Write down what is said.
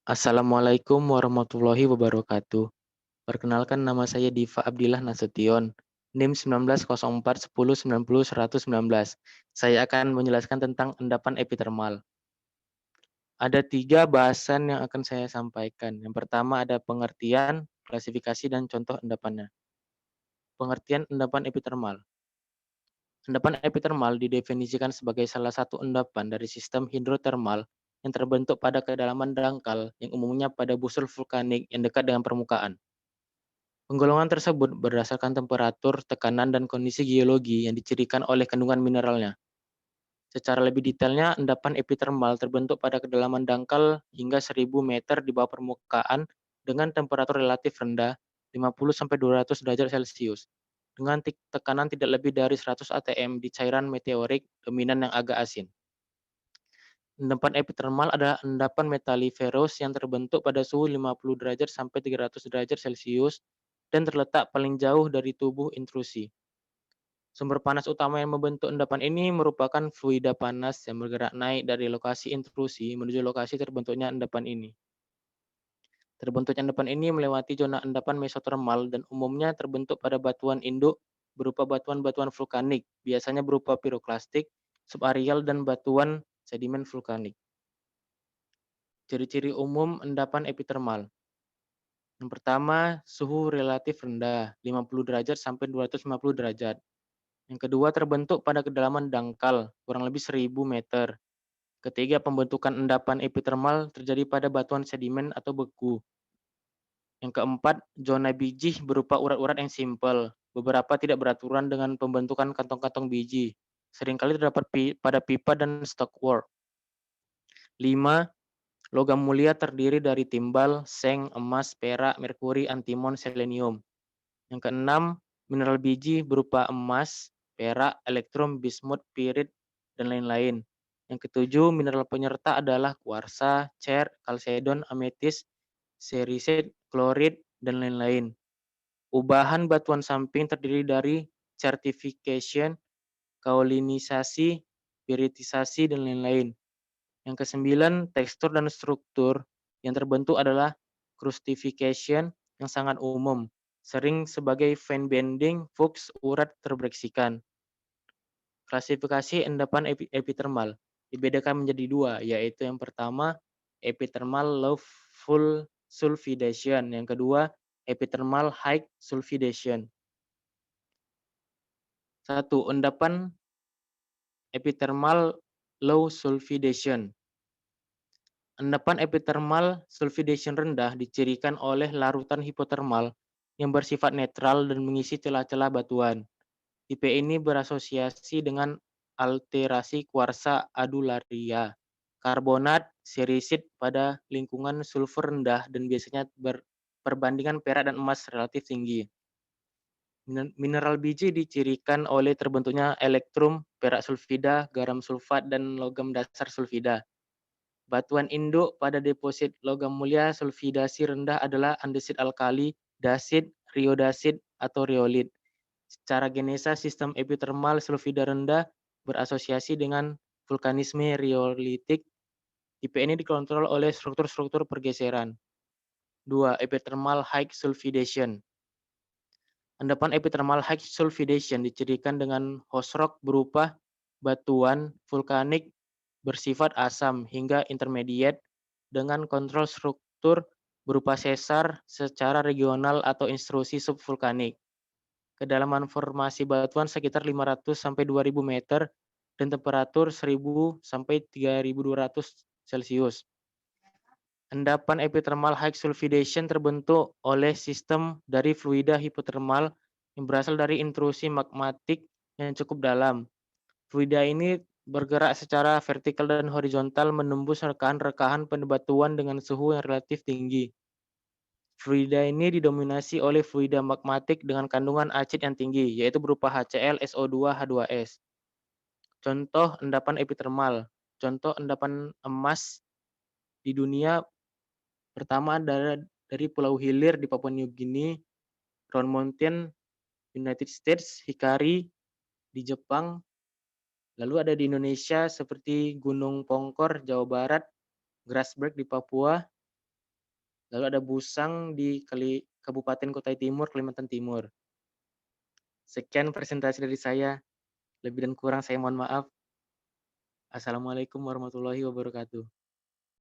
Assalamualaikum warahmatullahi wabarakatuh. Perkenalkan nama saya Diva Abdillah Nasution, NIM 190410901119. Saya akan menjelaskan tentang endapan epitermal. Ada 3 bahasan yang akan saya sampaikan. Yang pertama ada pengertian, klasifikasi, dan contoh endapannya. Pengertian endapan epitermal. Endapan epitermal didefinisikan sebagai salah satu endapan dari sistem hidrotermal yang terbentuk pada kedalaman dangkal yang umumnya pada busur vulkanik yang dekat dengan permukaan. Penggolongan tersebut berdasarkan temperatur, tekanan, dan kondisi geologi yang dicirikan oleh kandungan mineralnya. Secara lebih detailnya, endapan epitermal terbentuk pada kedalaman dangkal hingga 1000 meter di bawah permukaan dengan temperatur relatif rendah 50-200 derajat Celcius, dengan tekanan tidak lebih dari 100 atm di cairan meteorik dominan yang agak asin. Endapan epitermal adalah endapan metalliferous yang terbentuk pada suhu 50 derajat sampai 300 derajat Celcius dan terletak paling jauh dari tubuh intrusi. Sumber panas utama yang membentuk endapan ini merupakan fluida panas yang bergerak naik dari lokasi intrusi menuju lokasi terbentuknya endapan ini. Terbentuknya endapan ini melewati zona endapan mesotermal dan umumnya terbentuk pada batuan induk berupa batuan-batuan vulkanik, biasanya berupa piroklastik, subaerial, dan batuan sedimen vulkanik. Ciri-ciri umum endapan epitermal. Yang pertama, suhu relatif rendah, 50 derajat sampai 250 derajat. Yang kedua, terbentuk pada kedalaman dangkal, kurang lebih 1000 meter. Ketiga, pembentukan endapan epitermal terjadi pada batuan sedimen atau beku. Yang keempat, zona biji berupa urat-urat yang simpel. Beberapa tidak beraturan dengan pembentukan kantong-kantong biji. Seringkali terdapat pada pipa dan stockwork. 5. Logam mulia terdiri dari timbal, seng, emas, perak, merkuri, antimon, selenium. Yang keenam, mineral biji berupa emas, perak, elektrum, bismut, pirit, dan lain-lain. Yang ketujuh, mineral penyerta adalah kuarsa, cer, kalsedon, ametis, serisit, klorit, dan lain-lain. Ubahan batuan samping terdiri dari certification, kaolinisasi, piritisasi, dan lain-lain. Yang kesembilan, tekstur dan struktur yang terbentuk adalah crustification yang sangat umum, sering sebagai vein bending, fuchs, urat terbereksikan. Klasifikasi endapan epitermal dibedakan menjadi dua, yaitu yang pertama epithermal low full sulfidation, yang kedua epithermal high sulfidation. Satu, endapan epithermal low sulfidation. Endapan epithermal sulfidation rendah dicirikan oleh larutan hipotermal yang bersifat netral dan mengisi celah-celah batuan. Tipe ini berasosiasi dengan alterasi kuarsa adularia, karbonat, serisit pada lingkungan sulfur rendah dan biasanya perbandingan perak dan emas relatif tinggi. Mineral biji dicirikan oleh terbentuknya elektrum, perak sulfida, garam sulfat, dan logam dasar sulfida. Batuan induk pada deposit logam mulia sulfidasi rendah adalah andesit alkali, dasit, riodasit, atau riolit. Secara genesa, sistem epithermal sulfida rendah berasosiasi dengan vulkanisme riolitik. Tipe ini dikontrol oleh struktur-struktur pergeseran. 2. Epithermal high sulfidation. Endapan epithermal high sulfidation dicirikan dengan host rock berupa batuan vulkanik bersifat asam hingga intermediate dengan kontrol struktur berupa sesar secara regional atau intrusi subvulkanik. Kedalaman formasi batuan sekitar 500 sampai 2000 meter dan temperatur 1000 sampai 3200 Celcius. Endapan epithermal high sulfidation terbentuk oleh sistem dari fluida hipotermal yang berasal dari intrusi magmatik yang cukup dalam. Fluida ini bergerak secara vertikal dan horizontal menembus rekahan-rekahan batuan dengan suhu yang relatif tinggi. Fluida ini didominasi oleh fluida magmatik dengan kandungan acid yang tinggi, yaitu berupa HCl, SO2, H2S. Contoh endapan epithermal. Contoh endapan emas di dunia pertama adalah dari Pulau Hilir di Papua New Guinea, Round Mountain, United States, Hikari di Jepang, lalu ada di Indonesia seperti Gunung Pongkor, Jawa Barat, Grasberg di Papua, Lalu ada Busang di Kabupaten Kutai Timur, Kalimantan Timur. Sekian presentasi dari saya, lebih dan kurang saya mohon maaf. Assalamualaikum warahmatullahi wabarakatuh.